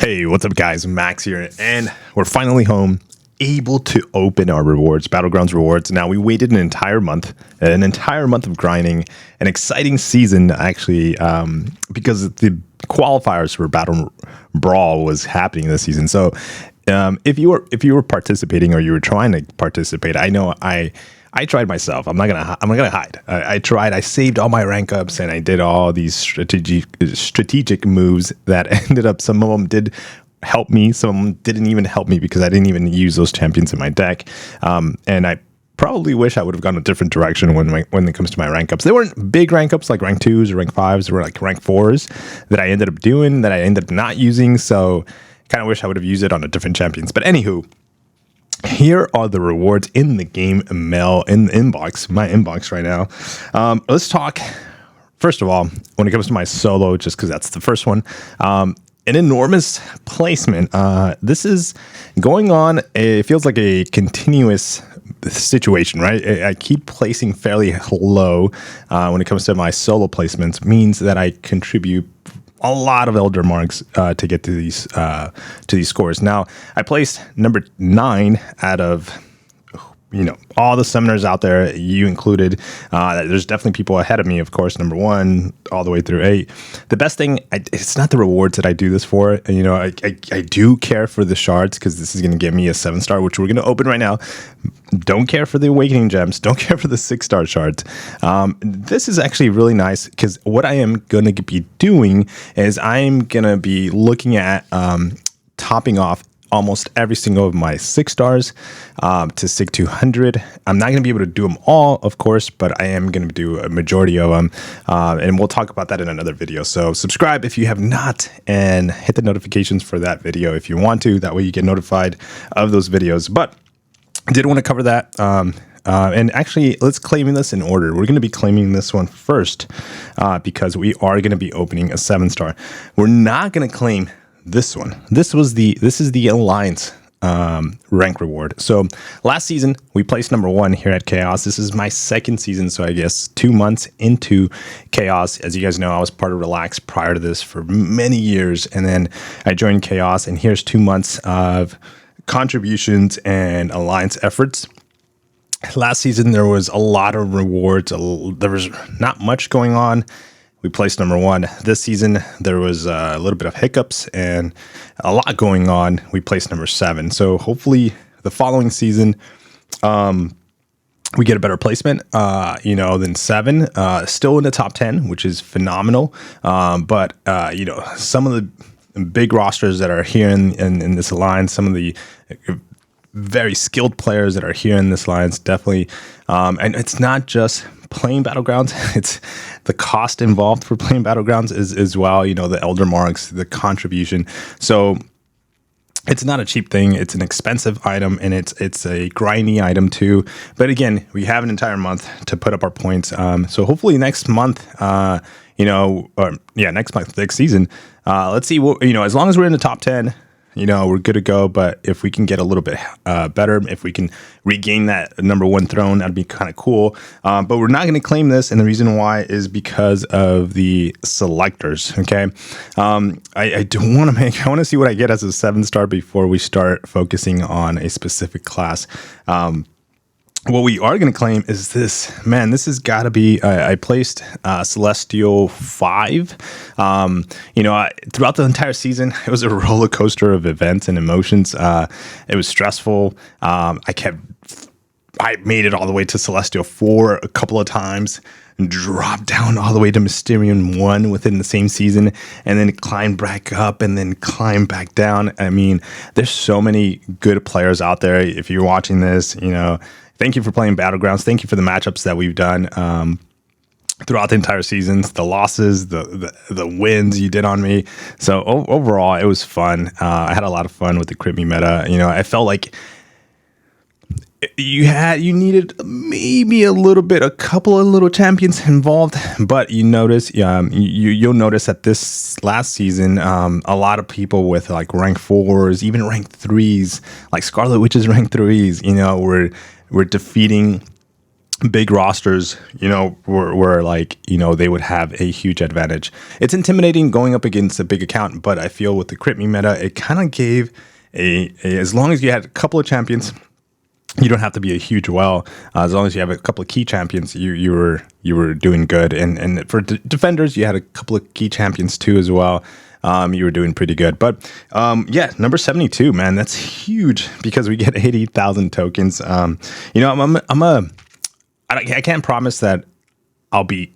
Hey, what's up, guys? Max here, and we're finally home, able to open our rewards, Battlegrounds rewards. Now, we waited an entire month of grinding, an exciting season, actually, because the qualifiers for Battle Brawl was happening this season. So, if you were participating or you were trying to participate, I know I tried myself. I'm not gonna hide. I tried. I saved all my rank ups and I did all these strategic moves that ended up. Some of them did help me. Some of them didn't even help me because I didn't even use those champions in my deck. And I probably wish I would have gone a different direction when it comes to my rank ups. They weren't big rank ups like rank 2s or rank 5s. They were like rank 4s that I ended up doing that I ended up not using. So kind of wish I would have used it on a different champions. But anywho. Here are the rewards in the game mail in the inbox, my inbox right now. Let's talk, first of all, when it comes to my solo, just because that's the first one, an enormous placement. This is going on, it feels like a continuous situation, right? I keep placing fairly low when it comes to my solo placements, means that I contribute a lot of Elder Marks to get to these scores. Now, I placed number 9 out of all the summoners out there, you included. There's definitely people ahead of me, of course, number 1 all the way through 8. The best thing, it's not the rewards that I do this for. I do care for the shards because this is going to give me a 7-star, which we're going to open right now. Don't care for the awakening gems. Don't care for the 6-star shards. This is actually really nice because what I am going to be doing is I'm going to be looking at topping off almost every single of my 6 stars to SIG 200. I'm not going to be able to do them all, of course, but I am going to do a majority of them. And we'll talk about that in another video. So subscribe if you have not and hit the notifications for that video if you want to. That way you get notified of those videos. But I did want to cover that. And actually, let's claim this in order. We're going to be claiming this one first because we are going to be opening a 7-star. We're not going to claim this one. This is the Alliance rank reward. So last season we placed number 1 here at Chaos. This is my second season, so I guess 2 months into Chaos. As you guys know, I was part of Relax prior to this for many years, and then I joined Chaos, and here's 2 months of contributions and Alliance efforts. Last season there was a lot of rewards. There was not much going on. We placed number 1. This season, there was a little bit of hiccups and a lot going on. We placed number 7. So hopefully the following season, we get a better placement, than 7. Still in the top 10, which is phenomenal. But some of the big rosters that are here in this alliance, some of the very skilled players that are here in this alliance, definitely. And it's not just playing Battlegrounds, it's the cost involved for playing Battlegrounds as well, the Elder Marks, the contribution. So it's not a cheap thing. It's an expensive item, and it's a grindy item too. But again, we have an entire month to put up our points. So hopefully next month, next season, let's see what, as long as we're in the top 10, we're good to go. But if we can get a little bit better, if we can regain that number 1 throne, that'd be kind of cool. But we're not going to claim this, and the reason why is because of the selectors. Okay, I want to see what I get as a 7-star before we start focusing on a specific class. What we are going to claim is this. Man, this has got to be, I placed Celestial 5. Throughout the entire season, it was a roller coaster of events and emotions. It was stressful. I made it all the way to Celestial 4 a couple of times, and dropped down all the way to Mysterium 1 within the same season, and then climbed back up and then climbed back down. I mean, there's so many good players out there. If you're watching this, thank you for playing Battlegrounds. Thank you for the matchups that we've done throughout the entire seasons, the losses, the wins you did on me. So overall, it was fun. I had a lot of fun with the crit me meta. I felt like you needed maybe a couple of little champions involved, but you'll notice that this last season, a lot of people with like rank 4s, even rank 3s, like Scarlet Witch's rank 3s, were defeating big rosters, were like, they would have a huge advantage. It's intimidating going up against a big account, but I feel with the crit me meta, it kind of gave as long as you had a couple of champions, you don't have to be a huge well. As long as you have a couple of key champions, you were doing good. And for defenders, you had a couple of key champions too as well. You were doing pretty good. But number 72, man, that's huge because we get 80,000 tokens. I can't promise that I'll be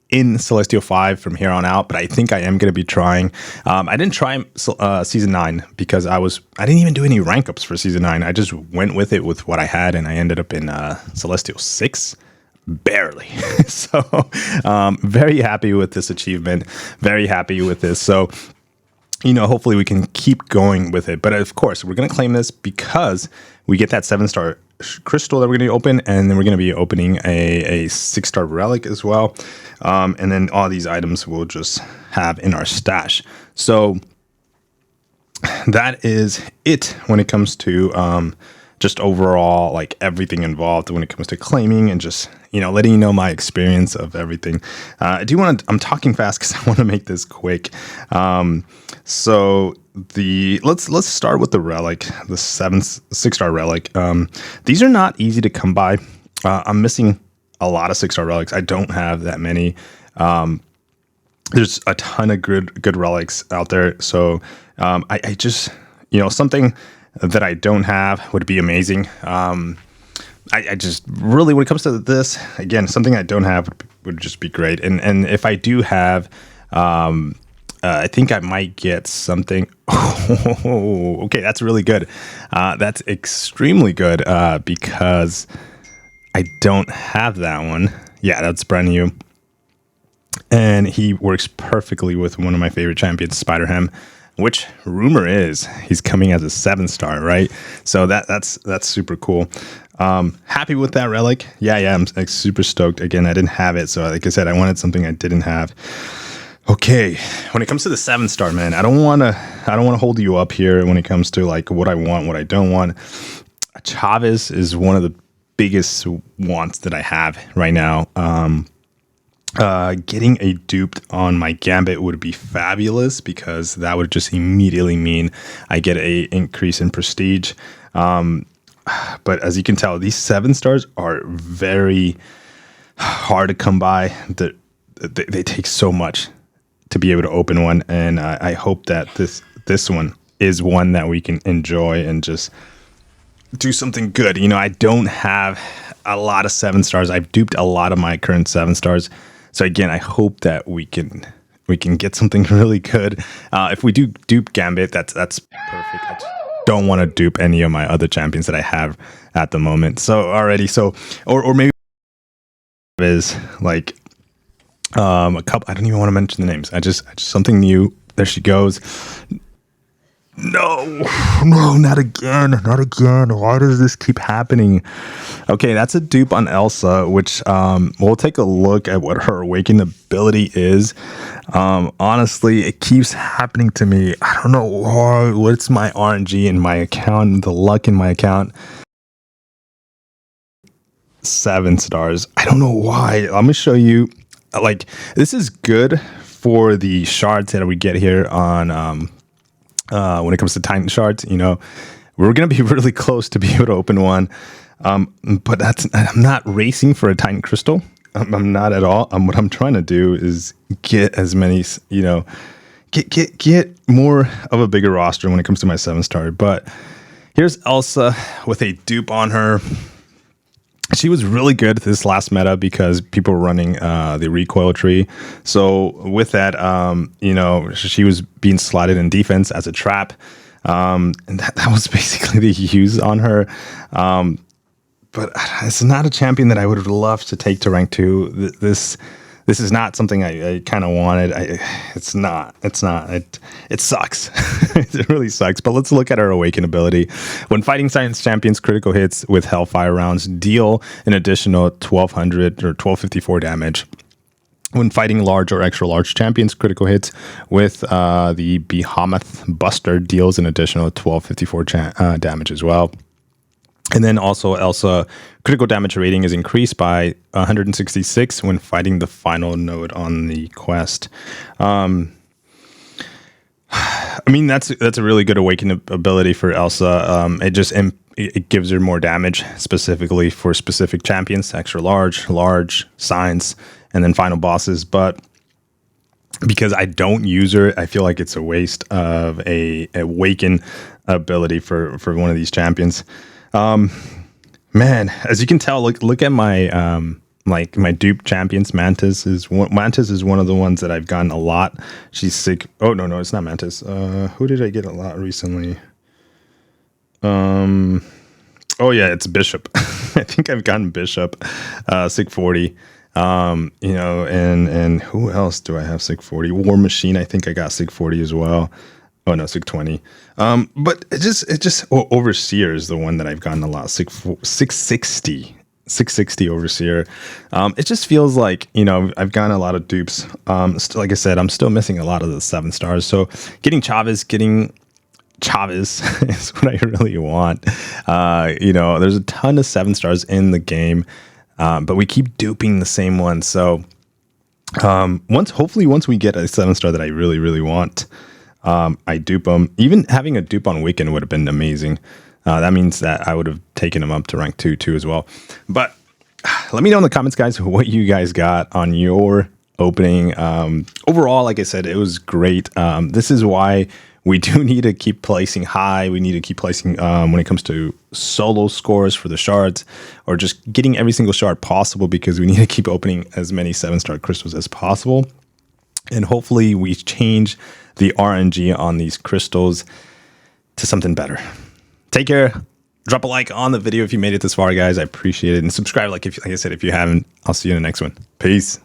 in Celestial 5 from here on out, but I think I am going to be trying. I didn't try Season 9 because I didn't even do any rank ups for Season 9. I just went with it with what I had, and I ended up in Celestial 6. Barely. So very happy with this achievement. Very happy with this. So, hopefully we can keep going with it. But of course, we're going to claim this because we get that 7-star crystal that we're going to open, and then we're going to be opening a 6-star relic as well. And then all these items we'll just have in our stash. So that is it when it comes to just overall, like everything involved when it comes to claiming and just, letting you know my experience of everything. I'm talking fast because I want to make this quick. So let's start with the relic, the 6-star relic. These are not easy to come by. I'm missing a lot of 6-star relics. I don't have that many. There's a ton of good relics out there. So I just, something that I don't have would be amazing. I just really, when it comes to this, again, something I don't have would just be great. And if I do have, I think I might get something. Oh, okay, that's really good. That's extremely good because I don't have that one. Yeah, that's brand new. And he works perfectly with one of my favorite champions, Spider-Ham, which rumor is he's coming as a 7-star, right? So that's super cool. Happy with that relic. Yeah, I'm like super stoked. Again, I didn't have it, so like I said, I wanted something I didn't have. Okay, when it comes to the 7-star, man, I don't want to hold you up here when it comes to like what I want, what I don't want. Chavez is one of the biggest wants that I have right now. Getting a duped on my Gambit would be fabulous because that would just immediately mean I get a increase in prestige. But as you can tell, these 7-stars are very hard to come by. They take so much to be able to open one, and I hope that this one is one that we can enjoy and just do something good. I don't have a lot of 7-stars. I've duped a lot of my current 7-stars. So again, I hope that we can get something really good. If we do dupe Gambit, that's perfect. I just don't want to dupe any of my other champions that I have at the moment. So already, or maybe is like a couple. I don't even want to mention the names. I just something new. There she goes. No, not again. Why does this keep happening? Okay, that's a dupe on Elsa, which we'll take a look at what her awakening ability is. Honestly, it keeps happening to me. I don't know why. What's my RNG in my account, the luck in my account? 7-stars. I don't know why. Let me show you. Like, this is good for the shards that we get here on when it comes to Titan shards. We're going to be really close to be able to open one. But I'm not racing for a Titan crystal. I'm not at all. What I'm trying to do is get as many, get more of a bigger roster when it comes to my 7-star. But here's Elsa with a dupe on her. She was really good this last meta because people were running the recoil tree. So with that, she was being slotted in defense as a trap. And that was basically the use on her. But it's not a champion that I would love to take to rank 2. This is not something I kind of wanted. It's not. It sucks. It really sucks. But let's look at her awaken ability. When fighting Science champions, critical hits with Hellfire rounds deal an additional 1200 or 1254 damage. When fighting large or extra large champions, critical hits with the Behemoth Buster deals an additional 1254 damage as well. And then also Elsa critical damage rating is increased by 166 when fighting the final node on the quest. I mean, that's a really good awakening ability for Elsa. It gives her more damage specifically for specific champions, extra large, signs, and then final bosses. But because I don't use her, I feel like it's a waste of a awaken ability for one of these champions. Man, as you can tell, look at my like my dupe champions. Mantis is one of the ones that I've gotten a lot. She's sick. Oh no, it's not Mantis. Who did I get a lot recently? Oh yeah, it's Bishop. I think I've gotten Bishop, Sig 40. And who else do I have Sig 40? War Machine. I think I got Sig 40 as well. Oh no, Sig 20. But it just Overseer is the one that I've gotten a lot. 660 Overseer. It just feels like, I've gotten a lot of dupes. Like I said, I'm still missing a lot of the 7 stars. So getting Chavez is what I really want. There's a ton of 7 stars in the game, but we keep duping the same one. So once we get a 7 star that I really, really want, I dupe them. Even having a dupe on Weekend would have been amazing. That means that I would have taken him up to rank 2 too as well. But let me know in the comments, guys, what you guys got on your opening. Overall, like I said, it was great. This is why we do need to keep placing high. We need to keep placing when it comes to solo scores for the shards, or just getting every single shard possible, because we need to keep opening as many 7-star crystals as possible. And hopefully we change the RNG on these crystals to something better. Take care. Drop a like on the video if you made it this far, guys. I appreciate it. And subscribe, like I said, if you haven't. I'll see you in the next one. Peace.